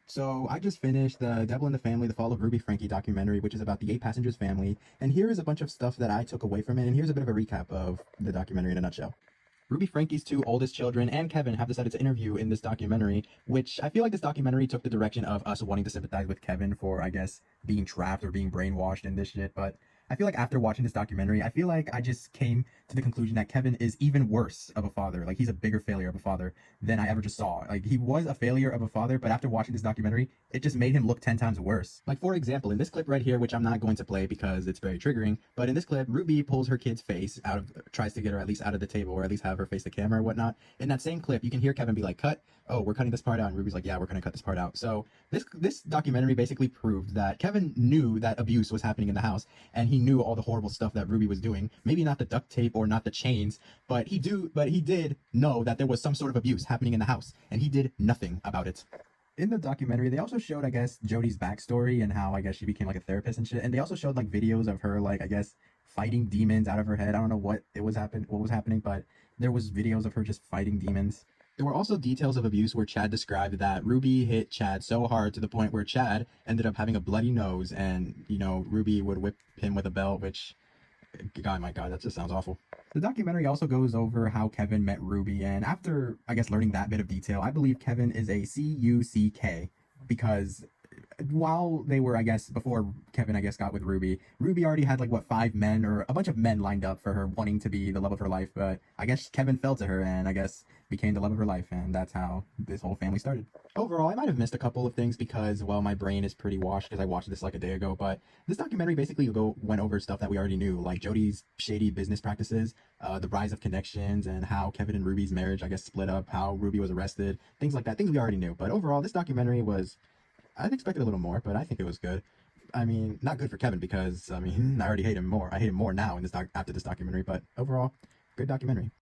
So I just finished The Devil in the Family, The Fall of Ruby Franke documentary, which is about the eight passengers family. And here is a bunch of stuff that I took away from it. And here's a bit of a recap of the documentary in a nutshell. Ruby Franke's two oldest children and Kevin have decided to interview in this documentary, which I feel like this documentary took the direction of us wanting to sympathize with Kevin for, I guess, being trapped or being brainwashed in this shit. But I feel like after watching this documentary, I feel like I just came to the conclusion that Kevin is even worse of a father. Like, he's a bigger failure of a father than I ever just saw. Like, he was a failure of a father, but after watching this documentary, it just made him look 10 times worse. Like, for example, in this clip right here, which I'm not going to play because it's very triggering, but in this clip, Ruby pulls her kid's face out of, tries to get her at least out of the table, or at least have her face the camera or whatnot. In that same clip, you can hear Kevin be like, cut. Oh, we're cutting this part out. And Ruby's like, yeah, we're going to cut this part out. So this documentary basically proved that Kevin knew that abuse was happening in the house, and he knew all the horrible stuff that Ruby was doing. Maybe not the duct tape or not the chains, but he did know that there was some sort of abuse happening in the house, and he did nothing about it. In the documentary, they also showed, I guess, Jody's backstory and how, I guess, she became like a therapist and shit. And they also showed like videos of her, like, I guess, fighting demons out of her head. I don't know what was happening, but there was videos of her just fighting demons. There were also details of abuse where Chad described that Ruby hit Chad so hard to the point where Chad ended up having a bloody nose, and Ruby would whip him with a belt, which, God, my God, that just sounds awful. The documentary also goes over how Kevin met Ruby, and after, I guess, learning that bit of detail, I believe Kevin is a CUCK because while they were, I guess, before Kevin, I guess, got with Ruby, Ruby already had like what, five men or a bunch of men lined up for her, wanting to be the love of her life. But I guess Kevin fell to her and, I guess, became the love of her life, and that's how this whole family started. Overall, I might have missed a couple of things because, well, my brain is pretty washed because I watched this like a day ago. But this documentary basically went over stuff that we already knew, like Jody's shady business practices, the rise of connections, and how Kevin and Ruby's marriage, I guess, split up, how Ruby was arrested, things like that, things we already knew. But overall, this documentary was, I'd expected a little more, but I think it was good. I mean, not good for Kevin because, I mean, I already hate him more. I hate him more now in this after this documentary, but overall, good documentary.